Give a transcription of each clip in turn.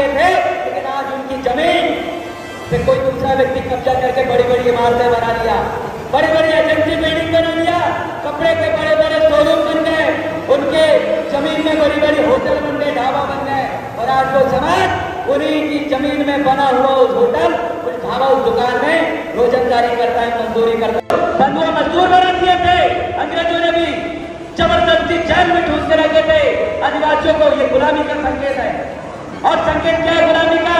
लिए थे, लेकिन आज उनकी जमीन पे कोई दूसरा व्यक्ति कब्जा करके बड़ी बड़ी इमारतें बना लिया, बड़ी बड़ी एजेंसी बिल्डिंग बना लिया, कपड़े के बड़े बड़े शोरूम बन गए, उनके जमीन में बड़ी बड़ी होटल बन गए, ढाबा बन गए। और आज वो समाज उन्हीं की जमीन में बना हुआ उस होटल, उस ढाबा, उस दुकान में रोजंदारी करता है, मजदूरी करता है। बंधुआ मजदूर बना दिए थे अंग्रेजों ने भी, जबरदस्ती जेल में ठूस के रखे थे आदिवासियों को। ये गुलामी का संकेत है। और संकेत क्या है गुलामी का?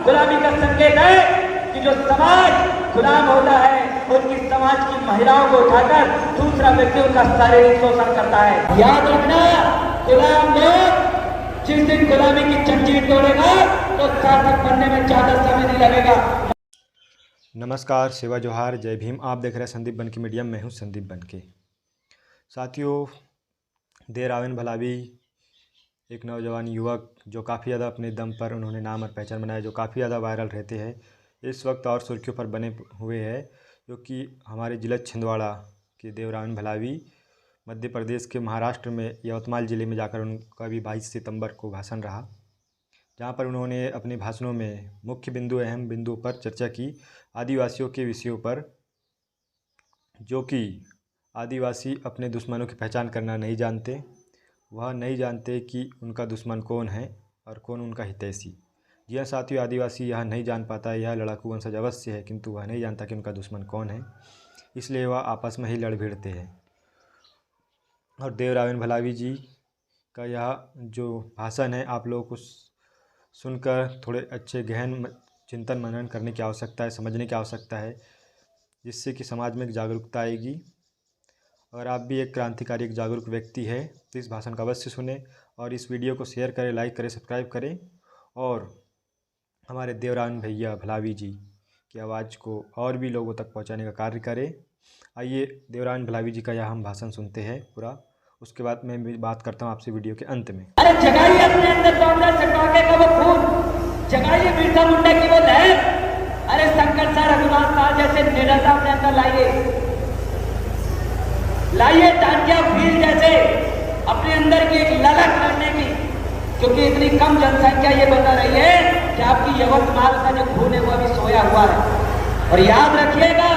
गुलामी का संकेत है कि जो समाज गुलाम होता है, उनकी समाज की महिलाओं को उठाकर दूसरा व्यक्ति उनका शारीरिक शोषण करता है। याद रखना, गुलाम लोग जिस दिन गुलामी की जंजीर तोड़ेगा तो शासक बनने में ज्यादा समय नहीं लगेगा। नमस्कार, सेवा जोहार, जय भीम। आप देख रहे हैं संदीप बनके मीडिया। मैं हूं संदीप बनके। साथियों, देर आवन भला भी एक नौजवान युवक जो काफ़ी ज़्यादा अपने दम पर उन्होंने नाम और पहचान बनाया, जो काफ़ी ज़्यादा वायरल रहते हैं, इस वक्त और सुर्खियों पर बने हुए हैं, जो कि हमारे ज़िला छिंदवाड़ा के देवरावन भलावी मध्य प्रदेश के महाराष्ट्र में यवतमाल ज़िले में जाकर उनका भी 22 सितंबर को भाषण रहा, जहां पर उन्होंने अपने भाषणों में मुख्य बिंदु, अहम बिंदु पर चर्चा की आदिवासियों के विषयों पर, जो कि आदिवासी अपने दुश्मनों की पहचान करना नहीं जानते। वह नहीं जानते कि उनका दुश्मन कौन है और कौन उनका हितैषी। जी हाँ साथियों, आदिवासी यह नहीं जान पाता। यह लड़ाकू वंशज अवश्य है, किंतु वह नहीं जानता कि उनका दुश्मन कौन है, इसलिए वह आपस में ही लड़ भिड़ते हैं। और देवरावन भलावी जी का यह जो भाषण है, आप लोगों को सुनकर थोड़े अच्छे गहन चिंतन मनन करने की आवश्यकता है, समझने की आवश्यकता है, जिससे कि समाज में एक जागरूकता आएगी। अगर आप भी एक क्रांतिकारी, एक जागरूक व्यक्ति है तो इस भाषण का अवश्य सुने और इस वीडियो को शेयर करें, लाइक करें, सब्सक्राइब करें और हमारे देवरावन भैया भलावी जी की आवाज़ को और भी लोगों तक पहुंचाने का कार्य करें। आइए देवरावन भलावी जी का यह हम भाषण सुनते हैं पूरा, उसके बाद मैं भी बात करता हूं आपसे वीडियो के अंत में। अरे जगाइए अपने अंदर कांग्रेस सटाके का वो खून, जगाइए बिरसा मुंडा की वो लहर। अरे शंकर सर, रघुनाथ साहब जैसे निडरता अपने अंदर लाइए टांटिया भील जैसे अपने अंदर की एक ललक लड़ने की, क्योंकि इतनी कम जनसंख्या ये बता रही है कि आपकी यवतमाल का जो खून है वो अभी सोया हुआ है। और याद रखिएगा,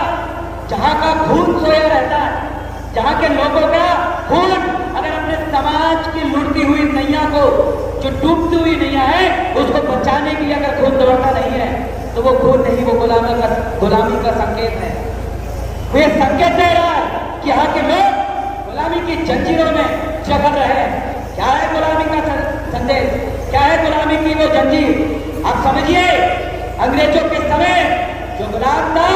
जहां का खून सोया रहता है, जहां के लोगों का खून अगर अपने समाज की लुढ़ती हुई नैया को, जो डूबती हुई नैया है, उसको बचाने के लिए अगर खून दौड़ता नहीं है तो वो खून नहीं, वो गुलामी का संकेत है। वो ये संकेत दे रहा है कि यहाँ के लोग गुलामी की जंजीरों में जकड़ रहे हैं। क्या है गुलामी का संदेश? क्या है गुलामी की वो जंजीर? आप समझिए, अंग्रेजों के समय जो गुलाम था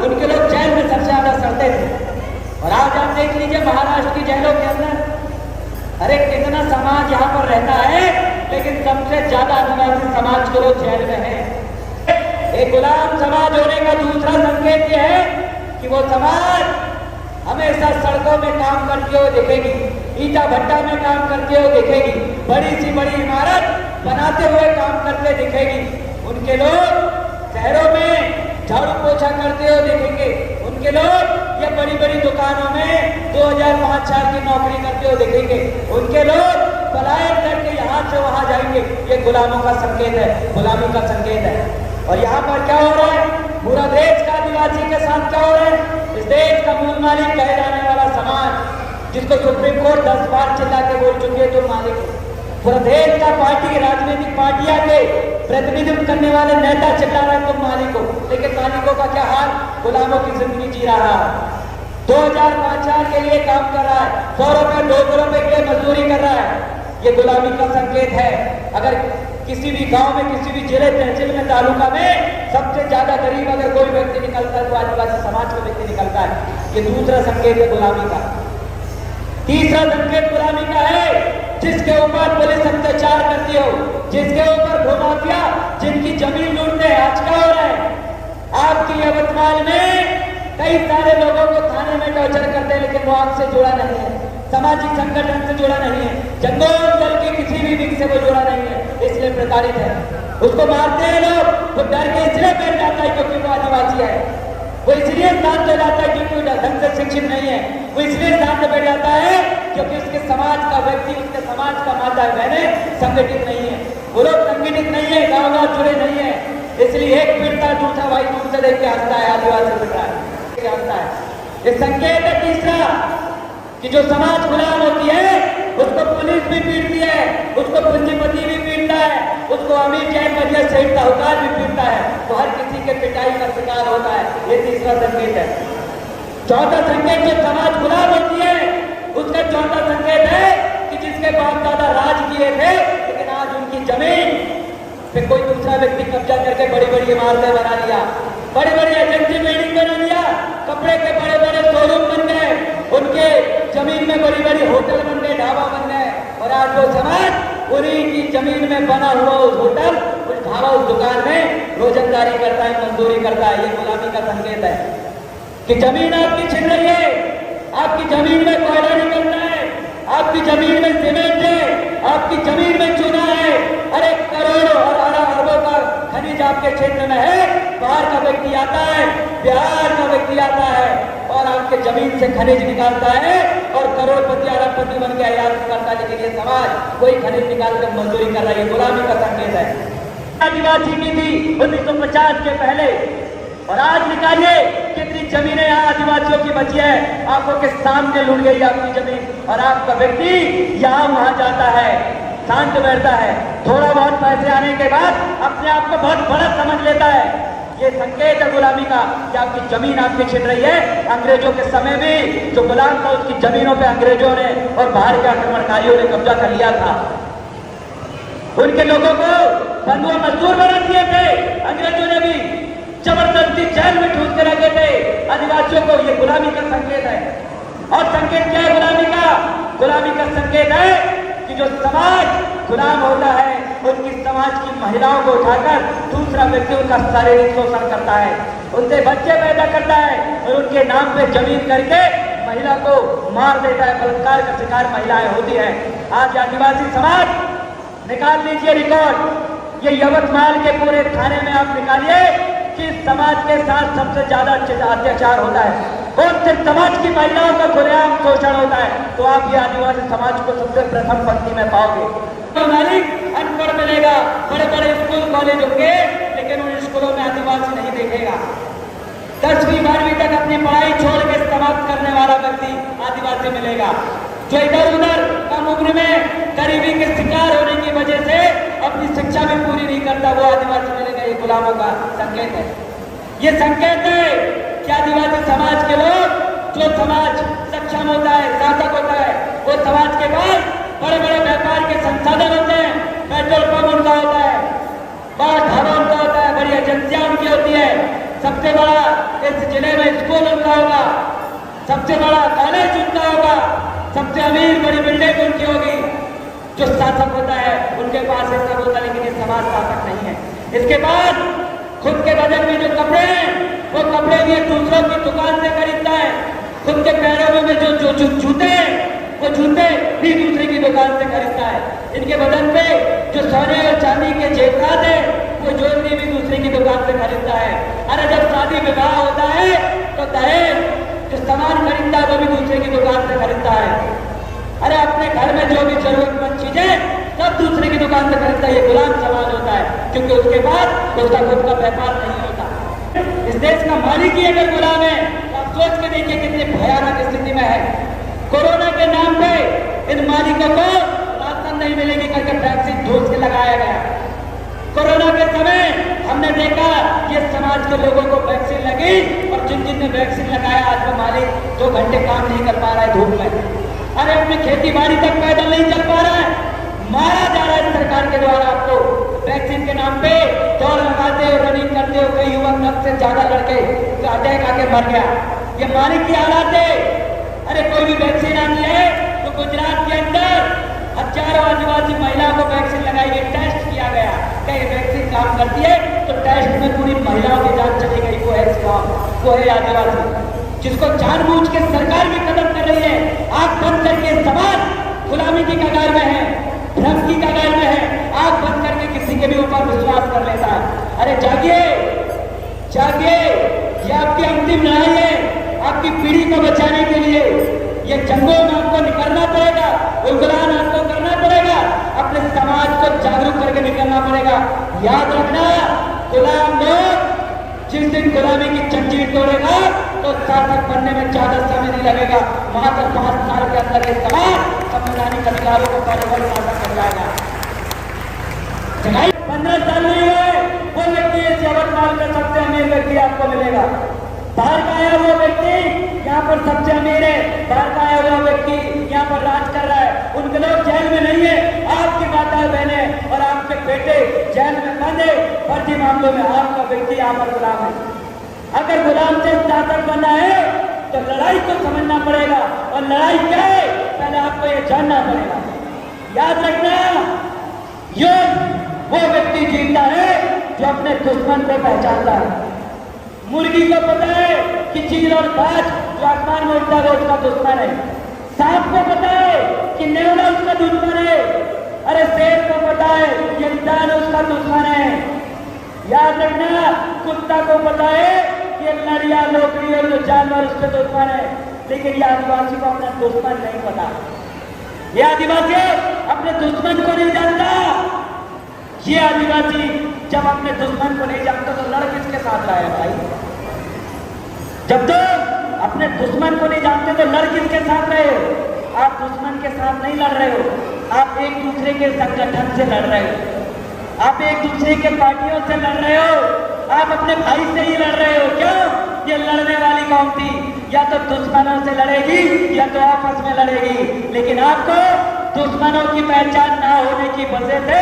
उनके लोग जेल में सबसे ज्यादा सड़ते थे। और आज आप देख लीजिए महाराष्ट्र की जेलों के अंदर, अरे कितना समाज यहाँ पर रहता है, लेकिन सबसे ज्यादा आदिवासी समाज के लोग जेल में है। एक गुलाम समाज होने का दूसरा संकेत यह है कि वो समाज हमेशा सड़कों में काम करती हुई दिखेगी, ईटा भट्टा में काम करती हुई दिखेगी, बड़ी सी बड़ी इमारत बनाते हुए काम करते दिखेगी। उनके लोग शहरों में झाड़ू पोछा करते हुए दिखेंगे। उनके लोग ये बड़ी बड़ी दुकानों में 2005-4 की नौकरी करते हुए दिखेंगे। उनके लोग पलायन करके यहाँ से वहां जाएंगे। ये गुलामों का संकेत है, गुलामी का संकेत है। और यहाँ पर क्या हो रहा है? पूरा देश का आदिवासी के साथ क्या हो रहा है? इस देश का मूल मालिक कहे जाने वाला समाज, जिसको सुप्रीम कोर्ट 10 बार चिल्ला के बोल चुकी है तुम मालिक हो। पूरा देश का पार्टी, राजनीतिक पार्टियां के प्रतिनिधित्व करने वाले नेता चिल्ला रहे तुम मालिक हो, लेकिन मालिकों का क्या हाल? गुलामों की जिंदगी जी रहा है। 2005 के लिए काम कर रहा है, 100 रुपए 200 रुपए के लिए मजदूरी कर रहा है। ये गुलामी का संकेत है। अगर किसी भी गांव में, किसी भी जिले, तहसील में, तालुका में सबसे ज्यादा गरीब अगर कोई व्यक्ति निकलता है तो आदिवासी समाज का व्यक्ति निकलता है। ये दूसरा संकेत है गुलामी का। तीसरा संकेत गुलामी का है, जिसके ऊपर पुलिस अत्याचार करती हो, जिसके ऊपर भूमाफिया, जिनकी जमीन लूटते हैं। आज क्या हो रहा है? आपकी यवतमाल में कई सारे लोगों को थाने में टॉर्चर करते हैं, लेकिन वो आपसे जुड़ा नहीं है, सामाजिक संगठन से जुड़ा नहीं है, जंगल दल के किसी भी विंग से वो जुड़ा नहीं है, इसलिए प्रताड़ित है। उसको मारते हैं लोग, वो डर के इसलिए बैठ जाता है क्योंकि वो आदिवासी है। वो इसलिए शांत हो जाता है क्योंकि वो ढंग से शिक्षित नहीं है। वो इसलिए शांत बैठ जाता है क्योंकि उसके समाज का व्यक्ति, उसके समाज का माता बहने संगठित नहीं है। वो लोग संगठित नहीं है, गाँव गाँव जुड़े नहीं है, इसलिए एक पीड़ता दूसरा भाई दूर से देख के हंसता है, आदिवासी पिट रहा है, हंसता है। ये संकेत है तीसरा कि जो समाज गुलाम होती है उसको पुलिस भी पीटती है, उसको पूंजीपति भी पीटता है, उसको अमीर जैन बढ़िया सेठ साहूकार भी पीटता है, तो हर किसी के पिटाई का शिकार होता है। ये तीसरा संकेत है। चौथा संकेत जो समाज गुलाम होती है उसका चौथा संकेत है कि जिसके बाप दादा राज किए थे लेकिन आज उनकी जमीन पे कोई दूसरा व्यक्ति कब्जा करके बड़ी बड़ी इमारतें बना लिया, बड़ी बड़ी एजेंसी बिल्डिंग बना लिया, कपड़े के बड़े बड़े शोरूम बन गए, उनके जमीन में बड़ी बड़ी होटल बन गए, ढाबा बन गए, और आज वो समाज उन्हीं की जमीन में बना हुआ उस होटल, उस ढाबा, उस दुकान में रोजंदारी करता है, मजदूरी करता है। ये गुलामी का संकेत है कि जमीन आपकी छिन रही है, आपकी जमीन में कोयला निकलता है, आपकी जमीन में सीमेंट है, आपकी जमीन में चूना है, अरे करोड़ों और अरबों का खनिज आपके क्षेत्र में है, बाहर का व्यक्ति आता है, बिहार का व्यक्ति आता है और आपके जमीन से खनिज निकालता है और करोड़पति अरबपति बन के आयात करता है, लेकिन ये समाज कोई खनिज निकाल कर मजदूरी कर रही है। गुलामी का संकेत है। आदिवासी की थी 1950 के पहले, और आज निकालिए कितनी जमीनें यहाँ आदिवासियों की बची है, आंखों के सामने लूट गई आपकी जमीन, और आपका व्यक्ति यहाँ वहां जाता है, शांत बैठता है, थोड़ा बहुत पैसे आने के बाद अपने आप को बहुत बड़ा समझ लेता है। ये संकेत है गुलामी का कि आपकी जमीन आपकी छिन रही है। अंग्रेजों के समय में जो गुलाम था उसकी जमीनों पे अंग्रेजों ने और बाहर के आक्रमणकारियों ने कब्जा कर लिया था, उनके लोगों को बंधुआ मजदूर बना दिए थे, अंग्रेजों ने भी जबरदस्ती जेल में ठूस के रखे थे आदिवासियों को। ये गुलामी का संकेत है। और संकेत क्या है गुलामी का? गुलामी का संकेत है कि जो समाज गुलाम होता है उनकी समाज की महिलाओं को उठाकर दूसरा व्यक्ति उनका शारीरिक शोषण करता है, उनसे बच्चे पैदा करता है और उनके नाम पे जमीन करके महिला को मार देता है। बलात्कार का शिकार महिलाएं होती है। आज आदिवासी समाज, निकाल लीजिए रिकॉर्ड, ये यवतमाल के पूरे थाने में आप निकालिए कि समाज के साथ सबसे ज्यादा अत्याचार होता है, कौन से समाज की महिलाओं का खुलेआम शोषण होता है, तो आप ये आदिवासी समाज को सबसे प्रथम पंक्ति में पाओगे। तो मालिक अनपढ़ मिलेगा, बड़े बड़े स्कूल कॉलेज होंगे, लेकिन उन स्कूलों में आदिवासी नहीं देखेगा। 10वीं 12वीं तक अपनी पढ़ाई छोड़ के समाप्त करने वाला व्यक्ति आदिवासी मिलेगा। जो इधर उधर कम उम्र में गरीबी के शिकार होने की वजह से अपनी शिक्षा भी पूरी नहीं करता, वो आदिवासी मिलेगा। ये गुलामों का संकेत है। ये संकेत है कि आदिवासी समाज के लोग, जो समाज सक्षम होता है, साधक होता है, वो समाज के पास बड़े बड़े व्यापार के संसाधन होते हैं, पेट्रोल पंप उनका होता है, बड़ा ढाबा उनका होता है, बड़ी एजेंसियां उनकी होती है, सबसे बड़ा इस जिले में स्कूल उनका होगा, सबसे बड़ा कॉलेज उनका होगा, सबसे अमीर बड़ी बिल्डिंग उनकी होगी। जो शासक होता है उनके पास ये सब होता है, लेकिन ये समाज शासक नहीं है। इसके बाद खुद के बजट में जो कपड़े हैं वो कपड़े भी दूसरों की दुकान से खरीदता है, खुद के पैरों में जो जूते हैं वो जूते भी दूसरे की दुकान से खरीदता है, इनके बदन पे जो सोने और चांदी के जेवरात है वो ज्वेलरी भी दूसरे की दुकान से खरीदता है। अरे जब शादी विवाह होता है तो दहेज जो सामान खरीदता है वो भी दूसरे की दुकान से खरीदता है। अरे अपने घर में जो भी जरूरतमंद चीजें सब दूसरे की दुकान से खरीदता है। ये गुलाम समाज होता है, क्योंकि उसके पास उसका खुद का व्यापार नहीं होता। इस देश का मालिक ही अगर गुलाम है तो आप सोच के देखिए कितनी भयानक स्थिति में है। कोरोना के नाम पे इन मालिकों को राशन नहीं मिलेगी करके वैक्सीन ठूस के लगाया गया। कोरोना के समय हमने देखा ये समाज के लोगों को वैक्सीन लगी और जिन जिन ने वैक्सीन लगाया आज वो मालिक 2 घंटे काम नहीं कर पा रहा है धूप में। अरे अपनी खेती बाड़ी तक पैदल नहीं चल पा रहा है, मारा जा रहा है सरकार के द्वारा। आपको वैक्सीन के नाम पे दौड़ लगाते हो, रनिंग करते हो, कई युवक 10 से ज्यादा लड़के अटैक आके मर गया। ये मालिक की हालात है। अरे कोई भी वैक्सीन आनी है तो गुजरात के अंदर हजारों आदिवासी महिलाओं को वैक्सीन लगाई गई, टेस्ट किया गया क्या ये वैक्सीन काम करती है, तो टेस्ट में पूरी महिलाओं की जान चली गई। वो है आदिवासी जिसको जानबूझ के सरकार भी कदम कर रही है। आंख बंद करके समाज गुलामी की कगार में है, भ्रम की कगार में है, आंख बंद करके किसी के भी ऊपर विश्वास कर लेता है। अरे जागिए जागिए, ये आपकी अंतिम लड़ाई है। आपकी पीढ़ी को बचाने के लिए ये जंगों में आपको निकलना पड़ेगा, उलगुलान आपको करना पड़ेगा, अपने समाज को जागरूक करके निकलना करना पड़ेगा। याद रखना, गुलाम लोग जिस दिन गुलामी की जंजीर तोड़ेगा तो शासक बनने में ज्यादा समय नहीं लगेगा। मात्र 5 साल के अंदर ये समाज संवैधानिक अधिकारों को परिवर्तन शासक बन जाएगा। 15 साल नहीं हुए वो व्यक्ति इस यवतमाल का सबसे अमीर व्यक्ति आपको मिलेगा। बाहर का आया वो व्यक्ति यहाँ पर सबसे अमीर है, बाहर का आया वो व्यक्ति यहाँ पर राज कर रहा है। उनके लोग जेल में नहीं है, आपकी माता बहने और आपके बेटे जेल में बंद है। फर्जी मामलों में आपका व्यक्ति यहाँ पर गुलाम है। अगर गुलाम से शासक बनना है तो लड़ाई को समझना पड़ेगा, और लड़ाई क्या है पहले आपको ये जानना पड़ेगा। याद रखना, युद्ध वो व्यक्ति जीतता है जो अपने दुश्मन को पहचानता है। मुर्गी को पता है कि चील और बाज जो आसमान में उड़ता है उसका दुश्मन है। सांप को पता है कि नेवला उसका दुश्मन है। अरे शेर को पता है कि इंसान उसका दुश्मन है। याद रखना, कुत्ता को पता है कि नरिया लोकड़ी और जो जानवर उसके दुश्मन है। लेकिन ये आदिवासी को अपना दुश्मन नहीं पता। ये आदिवासी अपने दुश्मन को नहीं जानता। ये आदिवासी जब अपने दुश्मन को नहीं जानता तो लड़ किसके साथ रहा है भाई? जब तो अपने दुश्मन को नहीं जानते तो लड़ किसके साथ रहे हो? आप दुश्मन के साथ नहीं लड़ रहे हो, आप एक दूसरे के संगठन से लड़ रहे हो, आप एक दूसरे के पार्टियों से लड़ रहे हो, आप अपने भाई से ही लड़ रहे हो। क्यों? ये लड़ने वाली कौन थी? या तो दुश्मनों से लड़ेगी या तो आपस में लड़ेगी। लेकिन आपको दुश्मनों की पहचान ना होने की वजह से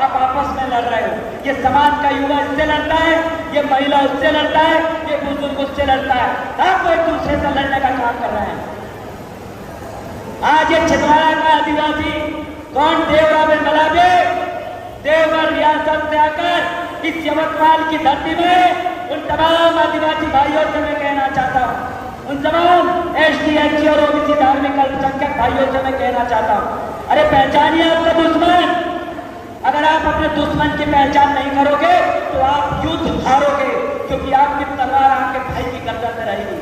आप आपस में लड़ रहे हो। ये समाज का युवा इससे लड़ता है, ये महिला उससे लड़ता है, ये बुजुर्ग उससे लड़ता है। आप एक दूसरे से लड़ने का काम कर रहे हैं। आज ये छिंदवाड़ा का आदिवासी कौन? देवरावेन भलावे देवगढ़ रियासत से आकर इस यवतमाल की धरती में उन तमाम आदिवासी भाइयों से मैं कहना चाहता हूँ, उन तमाम ST SC और OBC धार्मिक अल्पसंख्यक भाइयों से मैं कहना चाहता हूँ, अरे पहचानिए आपका दुश्मन। अगर आप अपने दुश्मन की पहचान नहीं करोगे तो आप युद्ध हारोगे, क्योंकि आपकी तलवार आपके भाई की गर्दन में रहेगी,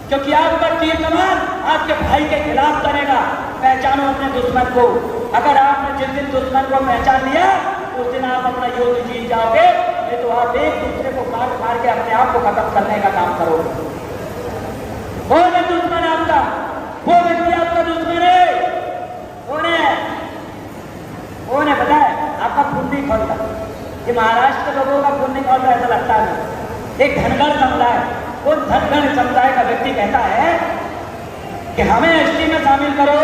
क्योंकि आपका तीर कमान आपके भाई के खिलाफ करेगा। पहचानो अपने दुश्मन को। अगर आपने जिस दिन दुश्मन को पहचान लिया उस दिन आप अपना युद्ध जीत जाओगे, नहीं तो आप एक दूसरे को मार मार के अपने आप को खत्म करने का काम करोगे। कौन है दुश्मन आपका? वो व्यक्ति आपका दुश्मन है। कौन है? कौन है पता है? आपका पुण्य खोलता। ये महाराष्ट्र के लोगों का पुण्य खोलता ऐसा लगता है। एक धनगर समुदाय, वो धनगर समुदाय का व्यक्ति कहता है कि हमें ST में शामिल करो,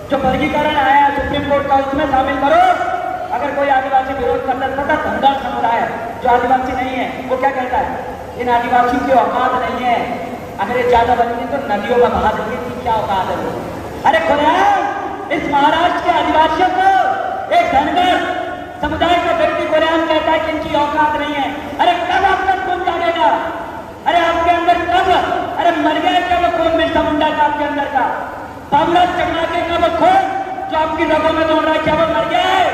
जो वर्गीकरण आया है सुप्रीम कोर्ट का उसमें शामिल करो। अगर कोई आदिवासी विरोध करता है, पता धनगर समुदाय जो आदिवासी नहीं है वो क्या कहता है? इन आदिवासियों की औकात नहीं है, अगर ये ज्यादा बनेंगे तो नदियों में बहा देंगे, कि क्या औकात है वो। अरे खुदा, इस महाराष्ट्र के आदिवासियों को एक धनगर समुदाय का व्यक्ति खुलेआम कहता है कि इनकी औकात नहीं है। अरे कब आपका खून जागेगा? अरे आपके अंदर कब, अरे मर गया क्या वो खून बिरसा मुंडा का आपके अंदर का? बाबूराव चकमाके का वो खून जो आपकी रगों में दौड़ रहा है, क्या वो मर गया है?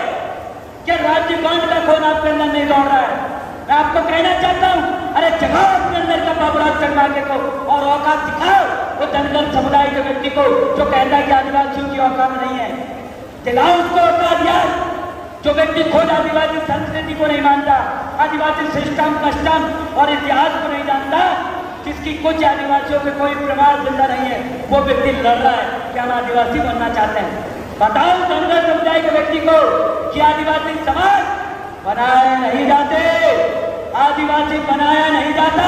क्या राजीव गांधी का खून आपके अंदर नहीं दौड़ रहा है? मैं आपको कहना चाहता हूँ, अरे जगाओ अपने अंदर का बाबूराव चकमाके को और औकात दिखाओ वो धनगर समुदाय के व्यक्ति को जो कहता है कि आदिवासियों की औकात नहीं है। दिलाओ उसको औकात यार, जो व्यक्ति खुद आदिवासी संस्कृति को नहीं मानता, आदिवासी सिस्टम कस्टम और इतिहास को नहीं जानता, जिसकी कुछ आदिवासियों के कोई प्रमाण जिंदा नहीं है, वो व्यक्ति लड़ रहा है कि हम आदिवासी बनना चाहते हैं। बताओ धनगर समुदाय के व्यक्ति को कि आदिवासी समाज बनाए नहीं जाते, आदिवासी बनाया नहीं जाता।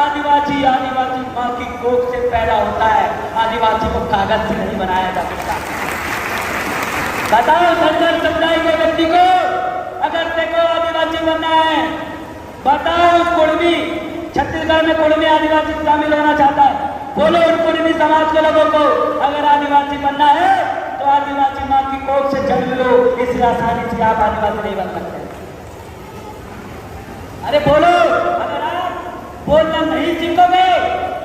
आदिवासी आदिवासी माँ की कोख से पैदा होता है, आदिवासी को कागज से नहीं बनाया जा सकता। बताओ धनगर समुदाय के व्यक्ति को, अगर देखो आदिवासी बनना है, बताओ उस कुर्मी, छत्तीसगढ़ में कुर्मी आदिवासी शामिल होना चाहता है, बोलो उन कुर्मी समाज के लोगों को अगर आदिवासी बनना है तो आदिवासी माँ की कोख से जन्म लो, इस आसानी से आप आदिवासी नहीं बन सकते। अरे बोलो, अगर आप बोलना नहीं सीखोगे,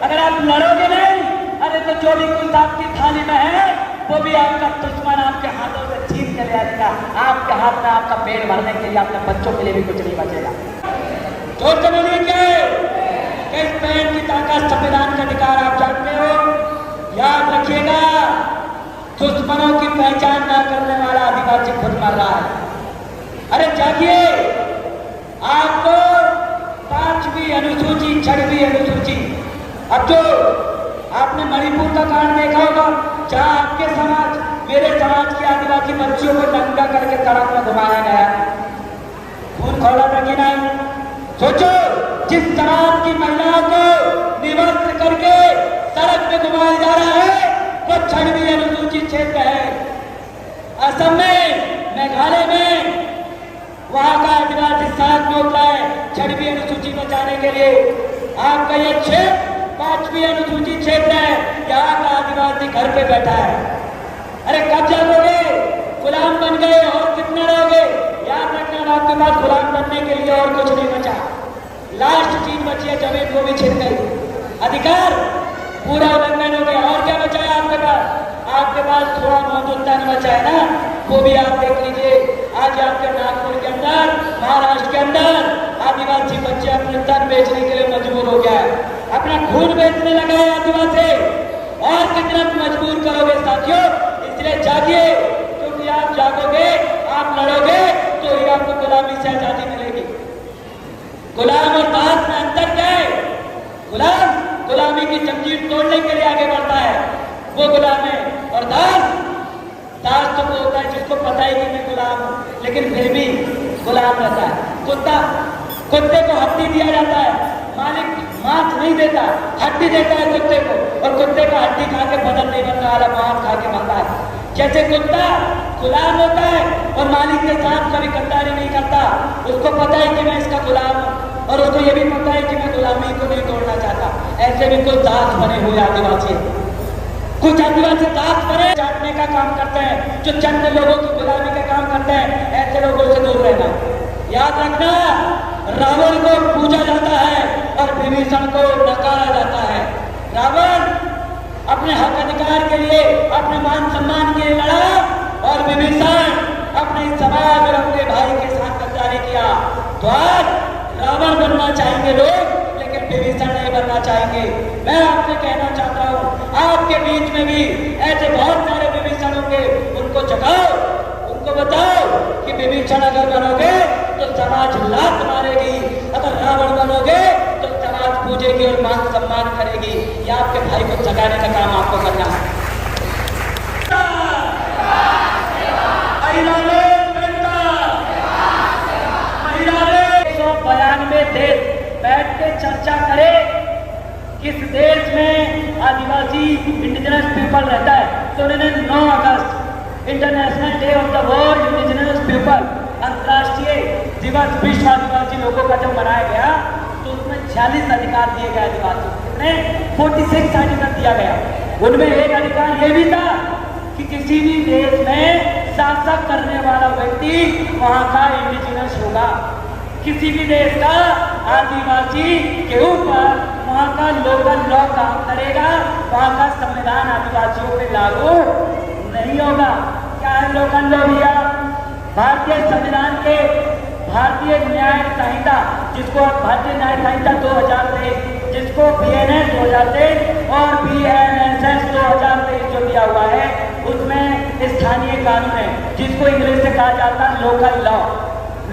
अगर आप लड़ोगे नहीं, अरे तो जो भी कुछ आपकी थाली में है वो भी आपका दुश्मन आपके हाथों से छीन के ले आएगा। आपके हाथ में आपका पेट भरने के लिए, आपके बच्चों के लिए भी कुछ नहीं बचेगा। जोर से बोलिए क्या है? इस पेड़ की ताकत संविधान का अधिकार आप जानते हो। याद रखिएगा, दुश्मनों की पहचान न करने वाला आदिवासी खुद मर रहा है। अरे जागिए, आपको 5वीं अनुसूची 6वीं अनुसूची, अब जो आपने मणिपुर का कांड देखा होगा जहां आपके समाज, मेरे समाज के आदिवासी बच्चियों को नंगा करके सड़क में घुमाया गया, खून खौला था कि नहीं? सोचो, जिस समाज की महिलाओं को निवस्त्र करके सड़क में घुमाया जा रहा है वो 6वीं अनुसूचित क्षेत्र है। असम में, मेघालय में वहां का आदिवासी साथ में उतरा है 6वीं अनुसूची बचाने के लिए। आपका ये क्षेत्र 5वीं अनुसूचित क्षेत्र है, यहाँ का आदिवासी घर पे बैठा है। अरे कब जागोगे? गुलाम बन गए और कितना रहोगे? याद रखना, आपके पास गुलाम बनने के लिए और कुछ नहीं बचा। लास्ट चीज बची है, जमीन को भी छिन गई, अधिकार पूरा उल्लंघन हो गया। और क्या बचा है आपके पास? आपके पास थोड़ा बहुत तन बचा है ना, वो भी आप देख लीजिए। आज आपके नागपुर के अंदर, महाराष्ट्र के अंदर आदिवासी बच्चे अपने तन बेचने के लिए मजबूर हो गया है, अपना खून बेचने लगा है आदिवासी। और कितना मजबूर करोगे साथियों? इसलिए जागिए, क्योंकि आप जागोगे, आप लड़ोगे तो ही आपको गुलामी से आजादी मिलेगी। गुलाम और दास में अंतर क्या है? गुलाम गुलामी की जंजीर तोड़ने के लिए आगे बढ़ता है, वो गुलाम है। और दास तो वो होता है जिसको पता ही कि मैं गुलाम हूं, लेकिन फिर भी गुलाम रहता है। कुत्ते को हड्डी दिया जाता है, मालिक मांस नहीं देता, हड्डी देता है कुत्ते को, और कुत्ते का हड्डी खा के बदन नहीं बनने वाला, मांस खा के बनता है। जैसे कुत्ता गुलाम होता है और मालिक के साथ कभी गद्दारी नहीं करता, उसको पता है कि मैं इसका गुलाम हूं, और उसको ये भी पता है कि मैं गुलामी को नहीं तोड़ना चाहता। ऐसे भी कुछ दास बने हुए आदिवासी, कुछ आदिवासी दास बने चाटने का काम करते हैं, जो चंद लोगों की गुलामी का काम करते हैं। ऐसे लोगों से दूर रहना। याद रखना, रावण को पूजा जाता है और विभीषण को नकारा जाता है। रावण अपने हक अधिकार के लिए, अपने मान सम्मान के लिए लड़ा, और विभीषण अपने समाज और अपने भाई के साथ गद्दारी किया। तो आज रावण बनना चाहेंगे लोग, लेकिन विभीषण नहीं बनना चाहेंगे। मैं आपसे कहना चाहता हूँ, आपके बीच में भी ऐसे बहुत सारे विभीषण होंगे, उनको जगाओ, उनको बताओ कि विभीषण अगर बनोगे तो समाज लात मारेगी, अगर रावण बनोगे तो समाज पूजेगी और मान सम्मान करेगी। ये आपके भाई को जगाने का काम आपको करना है। 192 देश बैठ के चर्चा करे किस देश में आदिवासी इंडिजिनस पीपल रहता है। तो उन्होंने 9 अगस्त international day of the world indigenous people, अंतर्राष्ट्रीय दिवस विश्व आदिवासी लोगों का जब मनाया गया तो उसमें 46 अधिकार दिए गए आदिवासियों को, कितने? 46 अधिकार दिया गया। उनमें एक अधिकार ये भी था कि किसी भी देश में शासक करने वाला व्यक्ति वहां का इंडिजिनस होगा। किसी भी देश का आदिवासी के ऊपर वहाँ का लोकल लॉ काम करेगा, वहाँ का संविधान आदिवासियों पे लागू नहीं होगा। क्या है लोकल लॉ भैया? भारतीय संविधान के भारतीय न्याय संहिता, जिसको भारतीय न्याय संहिता 2023, जिसको BNS 2023 और BNSS 2023 जो दिया हुआ है, उसमें स्थानीय कानून है, जिसको इंग्लिश से कहा जाता है लोकल लॉ।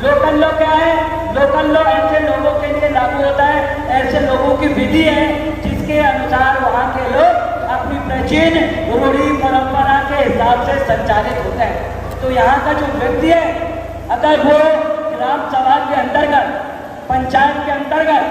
लोकल लॉ क्या है? लोकल लॉ ऐसे लोगों के लिए लागू होता है, ऐसे लोगों की विधि है जिसके अनुसार वहाँ के लोग अपनी प्राचीन रूढ़ी परंपरा के हिसाब से संचालित होते हैं। तो यहाँ का जो व्यक्ति है, अगर वो ग्राम सभा के अंतर्गत, पंचायत के अंतर्गत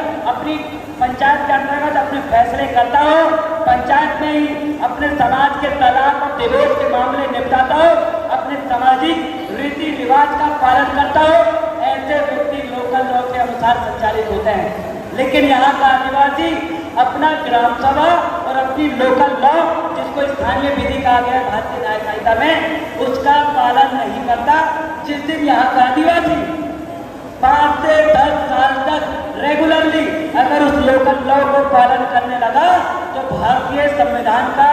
अपनी फैसले करता हो, पंचायत में ही अपने समाज के तलाक और डिवोर्स के मामले निपटाता हो, अपने सामाजिक रीति रिवाज का पालन करता हो, ऐसे व्यक्ति लोकल लॉ के अनुसार संचालित होते हैं। लेकिन यहाँ का आदिवासी अपना ग्राम सभा और अपनी लोकल लॉ, जिसको स्थानीय विधि कहा गया है भारतीय न्याय संहिता में, उसका पालन नहीं करता। जिस दिन यहाँ का आदिवासी 5 से 10 साल तक रेगुलरली अगर उस लोकल लॉ को पालन करने लगा, तो भारतीय संविधान का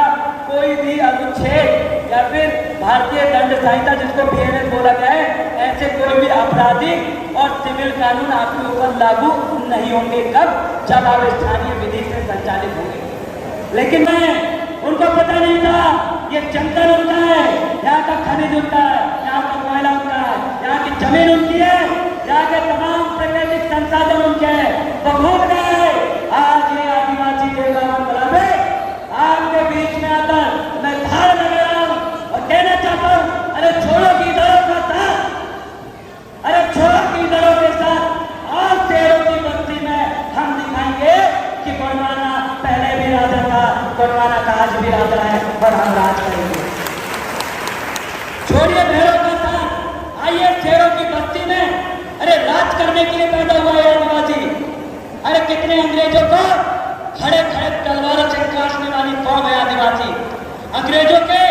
कोई भी अनुच्छेद या फिर भारतीय दंड संहिता, जिसको BNS बोला गया है, ऐसे कोई भी आपराधिक और सिविल कानून आपके ऊपर लागू नहीं होंगे। कब? जब आप स्थानीय विधि से संचालित होंगे। लेकिन उनको पता नहीं था ये जंगल उनका है, यहाँ का खनिज उनका है, यहाँ का कोयला उनका है, यहाँ की जमीन उनकी है, तमाम प्राकृतिक संसाधन उनके हैं, वो भूल गए। आज ये आदिवासी देवरावन भलावे आपके बीच में आकर मैं धार लगा रहा हूं और कहना चाहता हूं, अरे छोड़ो गीदड़ों का साथ, अरे छोड़ो गीदड़ों के साथ और शेरों की बस्ती में हम दिखाएंगे कि गोंडवाना पहले भी राजा था, गोंडवाना का आज भी राजा है और हम राज करेंगे। छोड़िए भेड़ों का साथ, आइए शेरों की बस्ती में। अरे राज करने के लिए पैदा हुआ है आदिवासी। अरे कितने अंग्रेजों को खड़े खड़े तलवारों से काटने वाली कौम है आदिवासी। अंग्रेजों के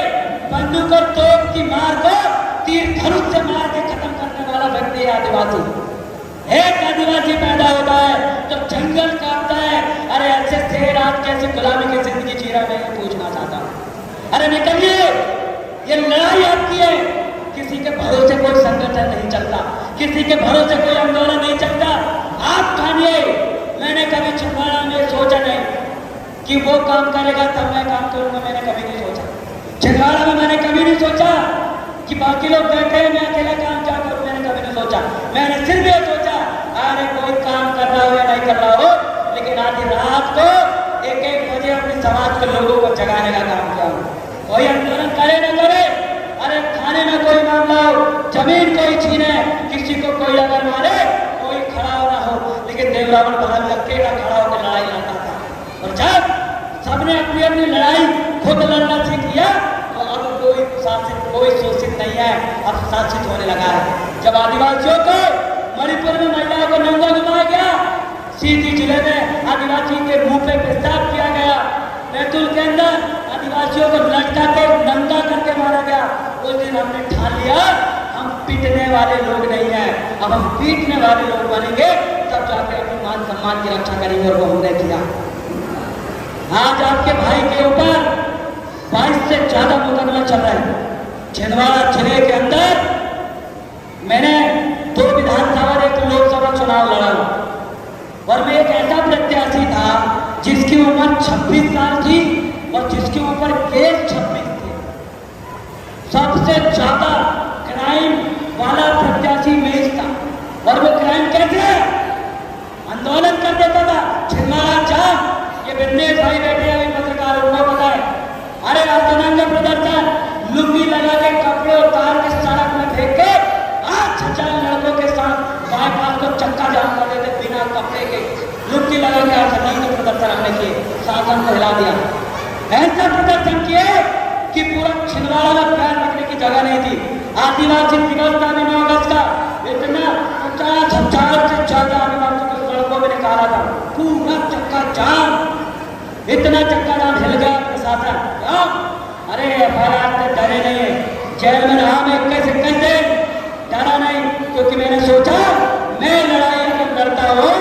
बंदूक और तोप की मार को तीर धनुष से मार के खत्म करने वाला व्यक्ति है आदिवासी। एक आदिवासी पैदा होता है तो जंगल काटता है। अरे ऐसे शेर आज कैसे गुलामी की जिंदगी जी रहा, मैं पूछना चाहता हूँ। अरे निकलिए, ये लड़ाई आपकी है। किसी के भरोसे कोई संगठन नहीं चलता, किसी के भरोसे कोई आंदोलन नहीं चलता। आप ठानिए। मैंने कभी छिंदवाड़ा में सोचा नहीं कि वो काम करेगा तब मैं काम करूंगा, मैंने कभी नहीं सोचा। छिंदवाड़ा में मैंने कभी नहीं सोचा कि बाकी लोग बैठे हैं, मैं अकेला काम क्या करूं, मैंने कभी नहीं सोचा। मैंने सिर्फ ये सोचा, अरे कोई काम कर रहा हो या नहीं कर रहा हो, लेकिन आधी रात को 1-1 बजे अपने समाज के लोगों को जगाने का काम किया। कोई आंदोलन करे न करे, अरे थाने में कोई मामला हो, जमीन कोई छीने, किसी को कोई अगर मारे, कोई खड़ा हो ना हो, लेकिन देवरावन भलावी अकेला खड़ा होकर लड़ाई लड़ता था। और जब सबने अपनी अपनी लड़ाई खुद लड़ना सीख लिया तो अब कोई शासित, कोई शोषित नहीं है, अब शासित होने लगा है। जब आदिवासियों को मणिपुर में महिलाओं को नंगा घुमाया गया, सीधी जिले में आदिवासी के मुंह पे पेशाब किया गया, बैतूल के अंदर आदिवासियों को लटका के नंगा करके मारा गया, उस दिन हमने ठान लिया हम पीटने वाले लोग नहीं हैं, अब हम पीटने वाले लोग बनेंगे, तब जाके अपने मान सम्मान की रक्षा करेंगे। और वो हमने किया। आज आपके भाई के ऊपर 22 से ज्यादा मुकदमा चल रहा है। छिंदवाड़ा जिले के अंदर मैंने 2 विधानसभा और 1 लोकसभा चुनाव लड़ा और मैं एक ऐसा प्रत्याशी था जिसकी उम्र 26 साल थी और जिसके ऊपर केस 26 थे। सबसे ज्यादा क्राइम वाला प्रत्याशी मैं ही था। और वो क्राइम कैसे आंदोलन कर देता था। छिंदवाड़ा जाम, ये बिजनेस भाई बैठे अभी पत्रकार उनको पता है। अरे राजधानी प्रदर्शन, लुंगी लगा के कपड़े उतार के सड़क में फेंक के 8,000 लड़कों के साथ बाईपास को चक्का जाम कर देते बिना कपड़े के। लुंगी लगा के राजधानी प्रदर्शन हमने किए, शासन को हिला दिया। ऐसा प्रदर्शन किए कि पूरा छिंदवाड़ा में पैर रखने की जगह नहीं थी। आदिवासी दिवस था 9 अगस्त का, इतना 50,000 से ज्यादा आदिवासी को सड़कों में निकाला था, पूरा चक्का जाम, इतना चक्का जाम हिल गया प्रशासन। अरे FIR से डरे नहीं, जेल में रहा मैं 21 दिन, डरा नहीं, क्योंकि मैंने सोचा मैं लड़ाई अगर लड़ता हूँ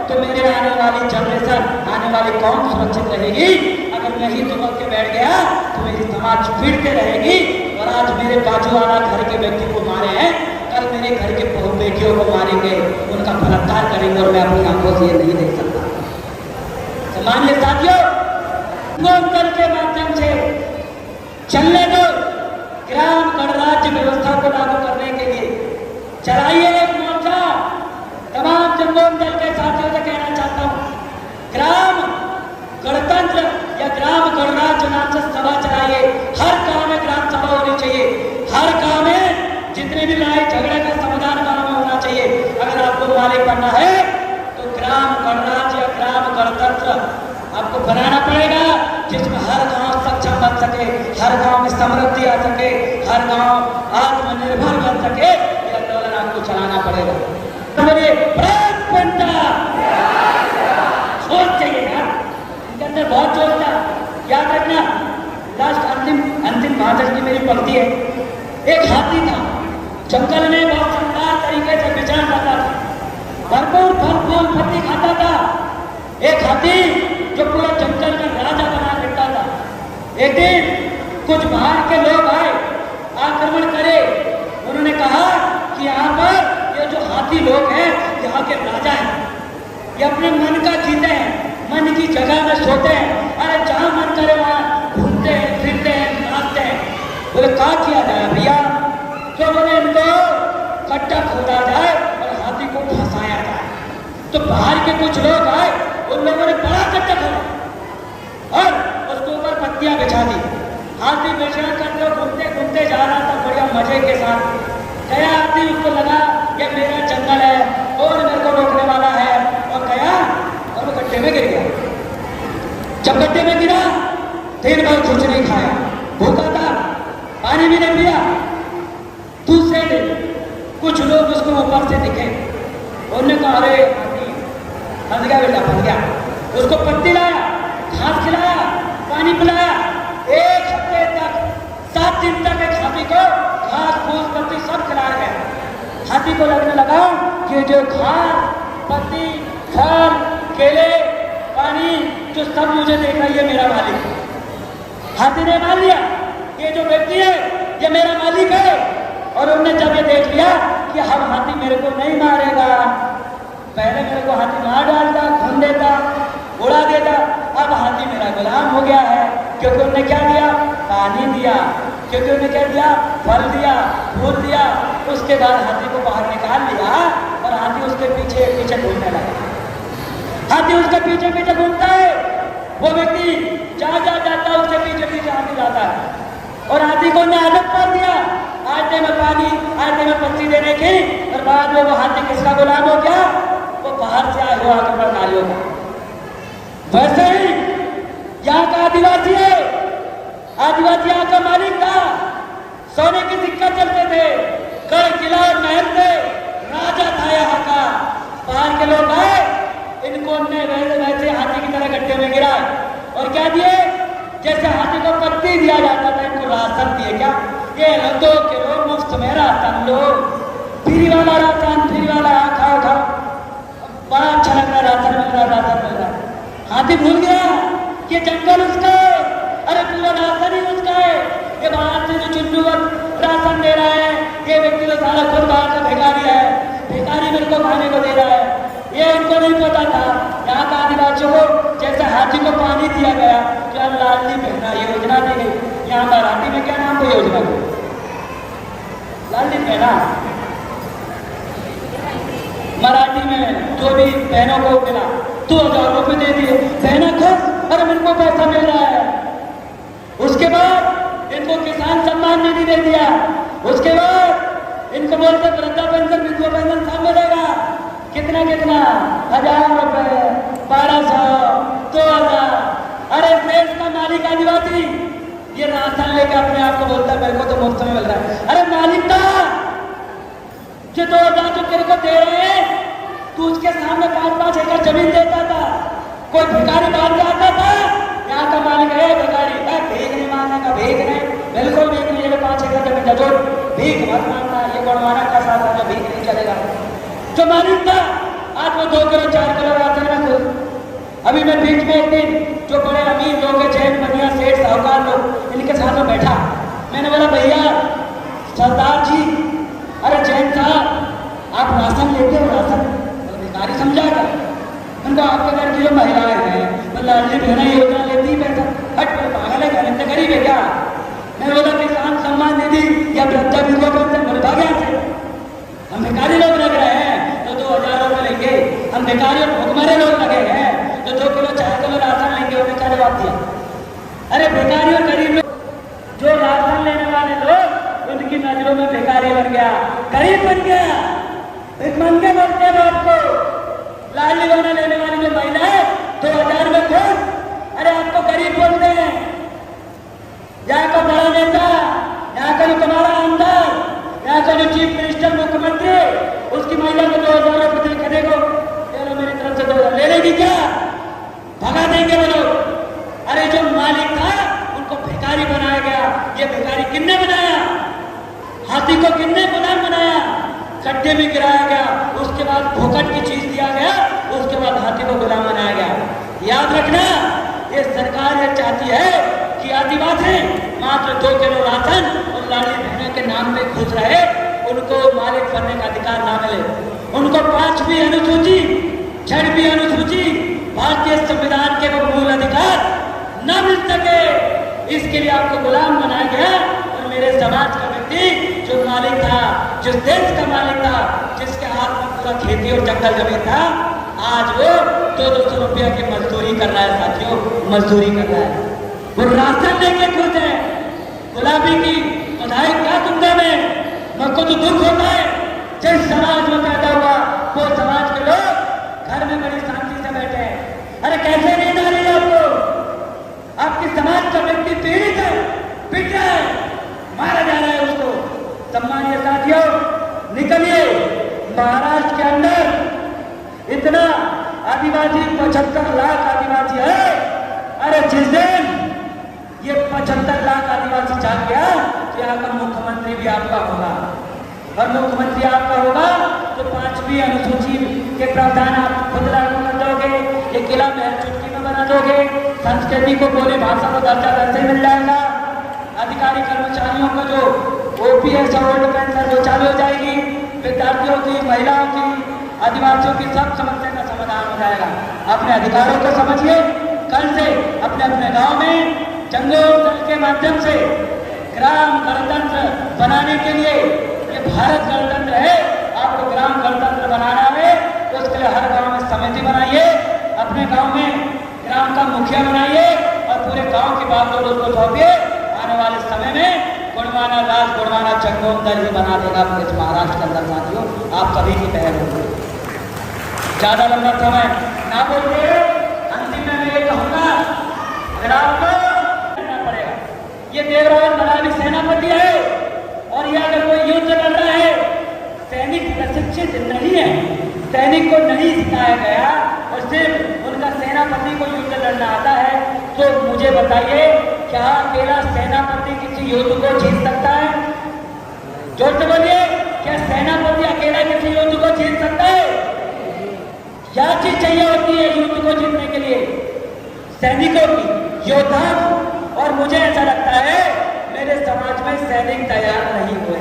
तो मेरे आने वाली जनरेशन, आने वाली कौम सुरक्षित रहेगी। अगर मैं ही दुबक के बैठ गया तो मेरी समाज फिरते रहेगी। और आज मेरे बाजू वाला घर के व्यक्ति को मारे हैं, कल मेरे घर के बहू बेटियों को मारेंगे, उनका बलात्कार करेंगे और मैं अपनी आंखों से ये नहीं देख सकता। सामान्य साथियों, लोकतंत्र के माध्यम से चलने दो, ग्राम गणराज्य व्यवस्था को लागू करने के लिए चलाइए एक मोर्चा। तमाम जनलोक दल के साथियों से कहना चाहता हूँ, ग्राम गणतंत्र या ग्राम गणराज्य नाम से सभा चलाइए। हर गांव में ग्राम सभा होनी चाहिए, हर गांव में जितने भी लड़ाई झगड़े का समाधान गांव में होना चाहिए। अगर आपको मालिक बनना है तो ग्राम गणराज्य या ग्राम गणतंत्र आपको बनाना पड़ेगा, जिसमें हर गांव सक्षम बन सके, हर गांव में समृद्धि आ सके, हर गांव आत्मनिर्भर बन सके। यह आंदोलन आपको चलाना पड़ेगा। तो मेरे सोच चाहिए यार, इनके अंदर बहुत जोश था। याद रखना, लास्ट अंतिम भाषण की मेरी पंक्ति है। एक हाथी था, जंगल में बहुत शानदार तरीके से विचरण करता था, भरपूर फल फूल पत्ती खाता था। एक हाथी जो पूरा जंगल का राजा बना करता था। एक दिन कुछ बाहर के लोग आए, आक्रमण करे। उन्होंने कहा कि यहाँ पर ये जो हाथी लोग हैं यहाँ के राजा हैं, ये अपने मन का जीते हैं, मन की जगह में सोते हैं। अरे जहाँ मन करे वहाँ घूमते हैं, फिरते हैं, नाचते हैं। बोले क्या किया जाए भैया? तो बोले इनको गड्ढा खोदा जाए और हाथी को तो बाहर के कुछ लोग आए, उन लोगों ने बड़ा कट्टा खोला और उसके ऊपर पत्तियां बिछा दी। हाथी बेचना करते घूमते घूमते जा रहा था बढ़िया मजे के साथ। गया हाथी, उसको लगा ये मेरा जंगल है, कौन मेरे को रोकने वाला है, और गया और वो गड्ढे में गिर गया। जब गड्ढे में गिरा, दिन भर कुछ नहीं खाया, भूखा था, पानी भी नहीं पिया। दूसरे दिन कुछ लोग उसको ऊपर से दिखे, उन्होंने कहा अरे हाथी फंस गया बेटा, फंस गया। उसको पत्ती लाया, घास खिलाया, पानी पिलाया। 1 हफ्ते तक, 7 दिन तक एक हाथी को घास फूस पत्ती सब खिलाया गया। हाथी को लगने लगा कि जो घास पत्ती फल केले पानी जो सब मुझे दे रहा है ये मेरा मालिक है। हाथी ने मान लिया ये जो व्यक्ति है ये मेरा मालिक है। और उन्होंने जब ये देख लिया कि हम हाथी मेरे को नहीं मारेगा, पहले मेरे को हाथी मार डालता, खून देता, उड़ा देता, अब हाथी मेरा गुलाम हो गया है। क्योंकि उन्होंने क्या दिया, पानी दिया, क्योंकि उन्होंने क्या दिया, फल दिया, फूल दिया। उसके बाद हाथी को बाहर निकाल लिया और हाथी उसके पीछे पीछे घूमने लगा। हाथी उसके पीछे पीछे घूमता है, वो व्यक्ति जहाँ जहाँ जाता है उसके पीछे पीछे हाथी जाता है। और हाथी को उन्हें आदत पड़ दिया, आटे में पानी आटे में पत्ती देने की। और बाद में वो हाथी किसका गुलाम हो गया, वो बाहर से आए हुआ आक्रमणकारियों का। वैसे ही यहाँ का आदिवासी है, आदिवासी यहाँ का मालिक था, सोने की सिक्का चलते थे, गढ़ किला और महल थे, राजा था यहाँ का। बाहर के लोग आए, इनको वैसे हाथी की तरह गड्ढे में गिरा और क्या दिए, जैसे हाथी को पत्ती दिया जाता था इनको राशन दिए। क्या ये 2 किलो मुफ्त में राशन लो, फ्री वाला राशन, फ्री वाला खाओ खाओ, बड़ा अच्छा लग रहा राशन मिल रहा, राशन मिल रहा। हाथी भूल गया कि जंगल उसका है, अरे पूरा राशन ही उसका है। ये बाहर से जो चुन्नू राशन दे रहा है, ये व्यक्ति तो सारा खुद बाहर से भिखारी है, भिखारी मेरे को खाने को दे रहा है। ये उनको नहीं पता था यहाँ का आदिवासियों को जैसे हाथी को पानी दिया गया, क्या लाडली बहना योजना दी गई। यहाँ मराठी में क्या नाम को योजना दी, लाडली बहना। मराठी में जो भी बहनों को मिला 2000 रुपये दे दिए, बहना खुश, अरे मेरे को पैसा मिल रहा है। उसके बाद इनको किसान सम्मान निधि दे दिया। उसके बाद इनको बोलते वृद्धा पेंशन, विधवा पेंशन सब मिलेगा। कितना कितना 1000 रुपए, 1200, 2000। अरे देश का मालिक आदिवासी ये राशन लेके अपने आप को बोलता है मेरे को तो मुफ्त में मिल रहा है। अरे मालिक था जो 2000 जो तेरे को दे रहे हैं, तू उसके सामने 5-5 एकड़ जमीन देता था। कोई भिखारी बाहर जाता था, यहाँ का मालिक है भिखारी, भीख नहीं मांगने का, भीख नहीं, बिल्कुल भीख नहीं। 5 एकड़ जमीन था जो भीख मत मांगना, ये गणमाना का साथ था, भीख नहीं चलेगा। जो मालिक था आज वो 2 किलो 4 किलो राशन में खुश। अभी मैं बीच में एक दिन जो बड़े अमीर लोग हैं, जैन बनिया सेठ साहूकार लोग, इनके साथ में बैठा। मैंने बोला भैया सरदार जी, अरे जैन साहब आप राशन लेते हो, राशन भिखारी समझा कर उनको, आपके घर की जो महिलाएं हैं वो लाडली बहना योजना लेती पैसा, हट पागल है, घर इतने गरीब है क्या। मैंने बोला किसान सम्मान निधि या वृद्धा विधवा पेंशन बोले भाग यहाँ से, हम भिखारी लोग लग रहे हैं तो 2000 रुपये लेंगे, हम भिखारी भुखमरे लोग लगे हैं तो 2 किलो 4 किलो राशन लेंगे। उन्हें क्या जवाब दिया, अरे भिखारी और गरीब लोग, जो राशन लेने वाले लोग उनकी नजरों में भिखारी बन गया, गरीब बन गया, भिखमंगे बोलते हैं आपको। लाडली बहना लेने वाली जो महिला है 2000 में खुश, अरे आपको गरीब बोलते हैं। यहाँ का बड़ा नेता, यहाँ का जो तुम्हारा आमदार, यहाँ का जो चीफ मिनिस्टर मुख्यमंत्री, उसकी महिला को 2000 रुपये देने को मेरी तरफ से 2000 ले लेगी क्या, भगा देंगे वो लोग। अरे जो मालिक था उनको भिखारी बनाया गया। ये भिखारी किसने बनाया, हाथी को किसने गुलाम बनाया, गड्ढे में गिराया गया, उसके बाद भूखट की चीज दिया गया, उसके बाद हाथी को गुलाम बनाया गया। याद रखना ये सरकार ये चाहती है कि आदिवासी मात्र 2 किलो राशन और लाडली बहना के नाम में खुश रहे, उनको मालिक बनने का अधिकार ना मिले, उनको 5वीं अनुसूची 6वीं अनुसूची भारतीय संविधान के वो मूल अधिकार न मिल सके, इसके लिए आपको गुलाम बनाया गया। और मेरे समाज का व्यक्ति जो मालिक था, जिस देश का मालिक था, जिसके हाथ में पूरा खेती और जंगल जमीन था, आज वो 200 रुपया की मजदूरी कर रहा है साथियों, मजदूरी कर रहा है। वो राशन लेके खुश है। गुलाबी की बधाई क्या तुमने में, मुझको तो दुख होता है जिस समाज में पैदा हुआ वो समाज के लोग घर में बड़ी शांति से बैठे हैं। अरे कैसे नींद आ रही है आपको? आपके समाज का व्यक्ति पीड़ित है, पिट रहा है, मारा जा रहा है उसको। सम्मानीय साथियों, निकलिए। महाराष्ट्र के अंदर इतना आदिवासी 75 लाख आदिवासी है। अरे जिस दिन ये 75 लाख आदिवासी जाग गया तो यहाँ का मुख्यमंत्री भी आपका होगा, और मुख्यमंत्री आपका होगा तो 5वीं अनुसूची के प्रावधान आप खुद लागू कर दोगे। ये किला महल चुटकी में बना दोगे। संस्कृति को, बोली भाषा को दर्जा वैसे मिल जाएगा। अधिकारी कर्मचारियों का जो ओपीएस और ओल्ड पेंशन वो चालू हो जाएगी। विद्यार्थियों की, महिलाओं की, आदिवासियों की सब समस्या का समाधान हो जाएगा। अपने अधिकारों को समझिए। कल से अपने अपने गांव में जंगल दल के माध्यम से ग्राम गणतंत्र बनाने के लिए, ये भारत गणतंत्र है, आपको ग्राम गणतंत्र बनाना है तो उसके लिए हर गांव में समिति बनाइए, अपने गांव में ग्राम का मुखिया बनाइए और पूरे गांव की बात उसको सौंपिए। आने वाले समय में गुणवाना राज, गुणवाना जंगल दल ही बना देगा इस महाराष्ट्र के अंदर साथियों। आप सभी की पहल होगी। ज्यादा लंबा समय ना बोलते, अंतिम में मैं ये कहूंगा, अगर आपको करना पड़ेगा, ये देवरावन भलावी सेनापति है और ये अगर कोई युद्ध लड़ रहा है, सैनिक प्रशिक्षित नहीं है, सैनिक को नहीं सिखाया गया और सिर्फ उनका सेनापति को युद्ध लड़ना आता है, तो मुझे बताइए क्या अकेला सेनापति किसी युद्ध को जीत सकता है? जोर से बोलिए, क्या सेनापति अकेला किसी युद्ध को जीत सकता है? क्या चीज चाहिए होती है युद्ध को जीतने के लिए? सैनिकों की, योद्धा। और मुझे ऐसा लगता है मेरे समाज में सैनिक तैयार नहीं हुए।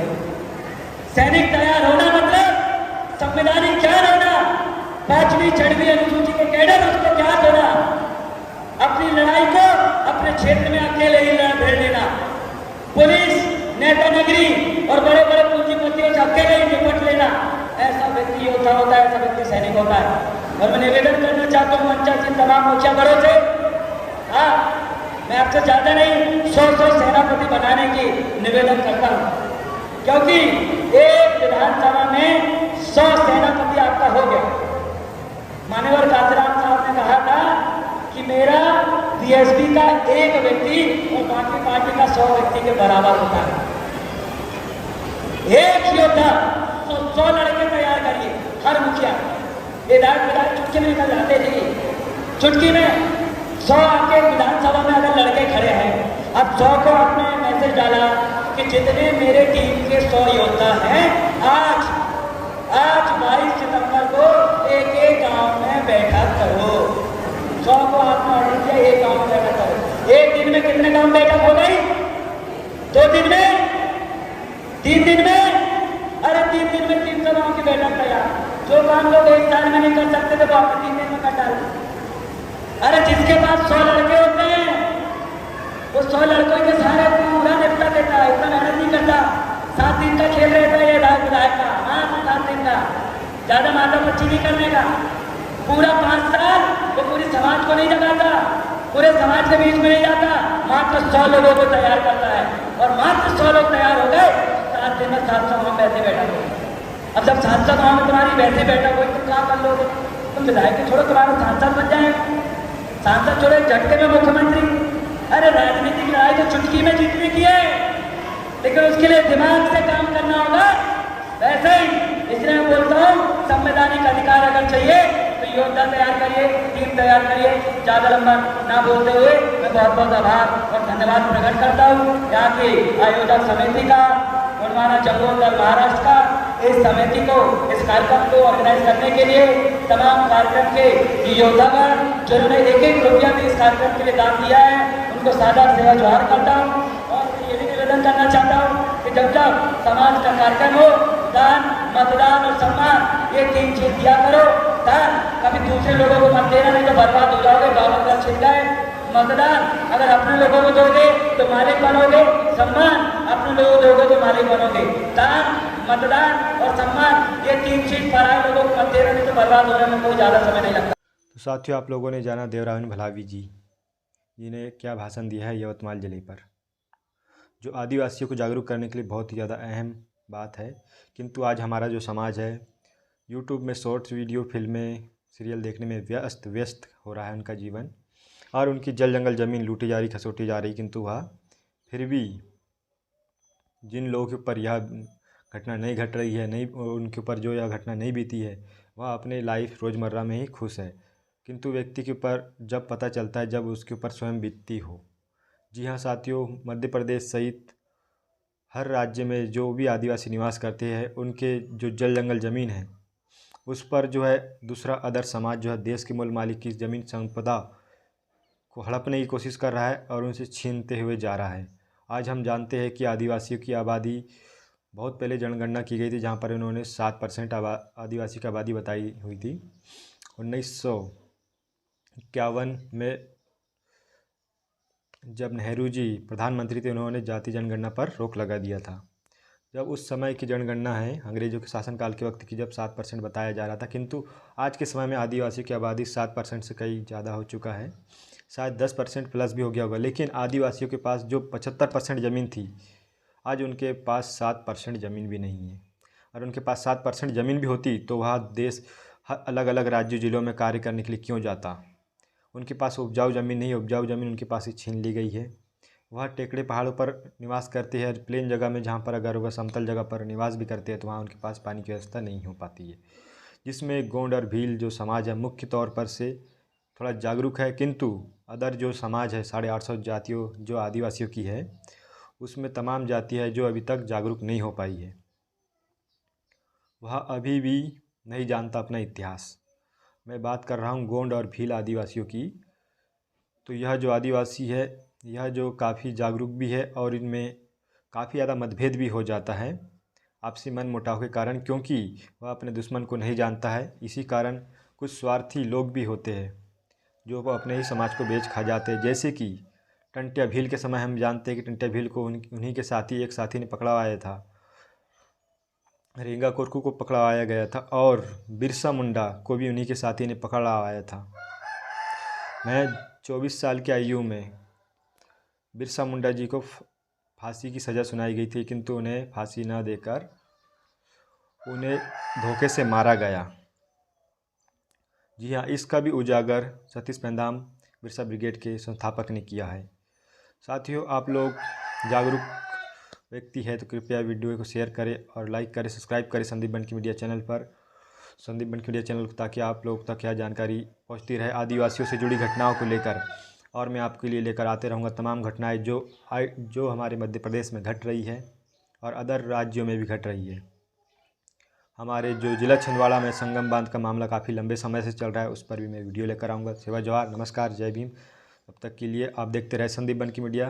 सैनिक तैयार होना मतलब संवैधानिक ज्ञान होना, 5वीं 6वीं अनुसूची के कैडर उसको क्या होना, अपनी लड़ाई को अपने क्षेत्र में अकेले ही लड़ लेना, पुलिस, नेता नगरी और बड़े बड़े पूंजीपतियों से अकेले ही निपट लेना, ऐसा व्यक्ति योद्धा होता है, ऐसा व्यक्ति सैनिक होता है। और मैं निवेदन करना चाहता हूँ मंचा से तमाम मुखिया बड़ों से, हाँ मैं आपसे ज्यादा नहीं 100 सेनापति बनाने की निवेदन करता हूँ, क्योंकि एक विधानसभा में 100 सेनापति आपका हो गया। मान्यवर कांतिराम साहब ने कहा था कि मेरा बीएसपी का एक व्यक्ति और बाकी पार्टी का 100 व्यक्ति के बराबर होता है। एक योद्धा 100 लड़के तैयार करिए, हर मुखिया। विधायक चुटकी में निकल जाते थे, चुटकी में 100 आपके विधानसभा में अगर लड़के खड़े हैं, अब 100 को आपने मैसेज डाला कि जितने मेरे टीम के 100 योद्धा हैं, आज 22 सितंबर को एक गांव में बैठक करो। 100 को आपने ऑर्डर किया, एक गांव में बैठक करो। एक दिन में कितने गांव बैठक हो गई? 2 दिन में, 3 दिन में, अरे 3 दिन में 300 गांव की बैठक तैयार। जो काम लोग 1 साल में नहीं कर सकते थे वो आपने 3 दिन में कर डाला। अरे जिसके पास 100 लड़के होते हैं वो 100 लड़कों के सारे पूरा निपटा देता है, इतना मेहनत नहीं करता। 7 दिन का खेल रहता है ये विधायक का, हाँ 7 दिन का, ज्यादा माता बच्ची नहीं करने का। पूरा 5 साल वो पूरी समाज को नहीं जगाता, पूरे समाज के बीच में नहीं जाता, मात्र 100 लोगों को तैयार करता है। और मात्र 100 लोग तैयार हो गए, 7 दिन में 700 गाँव वैसे बैठक हो। अब जब 700 गाँव में तुम्हारी वैसे बैठक हुई तुम क्या कर लोगे? तुम विधायक को छोड़ो, तुम्हारा सांसद बन जाएगा। सांसद छोड़ो, झटके में मुख्यमंत्री। अरे राजनीतिक लड़ाई तो चुटकी में जीतने की है, लेकिन उसके लिए दिमाग से काम करना होगा। वैसे ही इसलिए मैं बोलता हूँ संवैधानिक अधिकार अगर चाहिए तो योद्धा तैयार करिए, टीम तैयार करिए। ज्यादा लंबा ना बोलते हुए मैं बहुत बहुत आभार और धन्यवाद प्रकट करता हूँ यहाँ की आयोजक समिति का, गुणवाना जंगल दल महाराष्ट्र का, इस समिति को, इस कार्यक्रम को ऑर्गेनाइज करने के लिए, तमाम कार्यक्रम के योद्धागण जिन्होंने 1-1 रुपया भी इस कार्यक्रम के लिए दान दिया है, उनको सादा सेवा जोहार करता हूँ। और ये भी निवेदन करना चाहता हूँ कि जब जब समाज का कार्यक्रम हो, दान, मतदान और सम्मान, ये 3 चीज दिया करो। दान कभी दूसरे लोगों को मत देना, नहीं तो बर्बाद हो जाओगे, गाँव का छिड़ जाए। मतदान अगर अपने लोगों को दोगे तो मालिक बनोगे। सम्मान अपने लोगों के मालिक बनोगे। दान, मतदान और सम्मान, ये 3 चीज पराए लोगों को मत देना, नहीं तो बर्बाद होने में कोई ज़्यादा समय नहीं लगता। तो साथियों, आप लोगों ने जाना देवरावन भलावी जी ने क्या भाषण दिया है यवतमाल जिले पर, जो आदिवासियों को जागरूक करने के लिए बहुत ही ज़्यादा अहम बात है। किंतु आज हमारा जो समाज है यूट्यूब में शॉर्ट्स वीडियो, फिल्में, सीरियल देखने में व्यस्त हो रहा है उनका जीवन, और उनकी जल जंगल ज़मीन लूटी जा रही, खसोटी जा रही। किंतु वह फिर भी जिन लोगों के ऊपर यह घटना नहीं घट रही है, नहीं उनके ऊपर जो यह घटना नहीं बीती है, वह अपने लाइफ रोज़मर्रा में ही खुश है। किंतु व्यक्ति के ऊपर जब पता चलता है जब उसके ऊपर स्वयं बीतती हो। जी हाँ साथियों, मध्य प्रदेश सहित हर राज्य में जो भी आदिवासी निवास करते हैं, उनके जो जल जंगल ज़मीन है उस पर जो है दूसरा अदर समाज जो है देश के मूल मालिक की ज़मीन संपदा को हड़पने की कोशिश कर रहा है और उनसे छीनते हुए जा रहा है। आज हम जानते हैं कि आदिवासियों की आबादी बहुत पहले जनगणना की गई थी, जहाँ पर उन्होंने 7% आदिवासी की आबादी बताई हुई थी। 1951 में जब नेहरू जी प्रधानमंत्री थे, उन्होंने जाति जनगणना पर रोक लगा दिया था। जब उस समय की जनगणना है अंग्रेज़ों के शासनकाल के वक्त की, जब 7% बताया जा रहा था, किंतु आज के समय में आदिवासियों की आबादी 7% से कई ज़्यादा हो चुका है, शायद 10% प्लस भी हो गया होगा। लेकिन आदिवासियों के पास जो 75% ज़मीन थी, आज उनके पास 7% ज़मीन भी नहीं है। और उनके पास 7% ज़मीन भी होती तो वह देश अलग अलग राज्यों ज़िलों में कार्य करने के लिए क्यों जाता। उनके पास उपजाऊ ज़मीन नहीं, उपजाऊ ज़मीन उनके पास ही छीन ली गई है। वह टेकड़े पहाड़ों पर निवास करते हैं, प्लेन जगह में, जहाँ पर अगर वह समतल जगह पर निवास भी करते हैं तो वहाँ उनके पास पानी की व्यवस्था नहीं हो पाती है, जिसमें गोंड और भील जो समाज है मुख्य तौर पर से थोड़ा जागरूक है। किंतु अदर जो समाज है 850 जातियों जो आदिवासियों की है, उसमें तमाम जाति है जो अभी तक जागरूक नहीं हो पाई है। वह अभी भी नहीं जानता अपना इतिहास। मैं बात कर रहा हूँ गोंड और भील आदिवासियों की। तो यह जो आदिवासी है, यह जो काफ़ी जागरूक भी है और इनमें काफ़ी ज़्यादा मतभेद भी हो जाता है आपसी मन मुटाव के कारण, क्योंकि वह अपने दुश्मन को नहीं जानता है। इसी कारण कुछ स्वार्थी लोग भी होते हैं जो वो अपने ही समाज को बेच खा जाते हैं। जैसे कि टंट्या भील के समय हम जानते हैं कि टंट्या भील को उन्हीं के साथी एक साथी ने पकड़वाया था, रेंगा कोरकू को पकड़वाया गया था, और बिरसा मुंडा को भी उन्हीं के साथी ने पकड़वाया था। मैं 24 साल की आयु में बिरसा मुंडा जी को फांसी की सज़ा सुनाई गई थी, किंतु उन्हें फांसी न देकर उन्हें धोखे से मारा गया। जी हाँ, इसका भी उजागर सतीश पेंदाम बिरसा ब्रिगेड के संस्थापक ने किया है। साथियों, आप लोग जागरूक व्यक्ति है तो कृपया वीडियो को शेयर करें और लाइक करें, सब्सक्राइब करें संदीप बनकी मीडिया चैनल पर, संदीप बनकी मीडिया चैनल, ताकि आप लोग तक यह जानकारी पहुंचती रहे आदिवासियों से जुड़ी घटनाओं को लेकर। और मैं आपके लिए लेकर आते रहूँगा तमाम घटनाएं जो हमारे मध्य प्रदेश में घट रही है और अदर राज्यों में भी घट रही है। हमारे जो जिला छिंदवाड़ा में संगम बांध का मामला काफ़ी लंबे समय से चल रहा है, उस पर भी मैं वीडियो लेकर आऊँगा। सेवा जोहार, नमस्कार, जय भीम। तब तक के लिए आप देखते रहे संदीप बनकी मीडिया।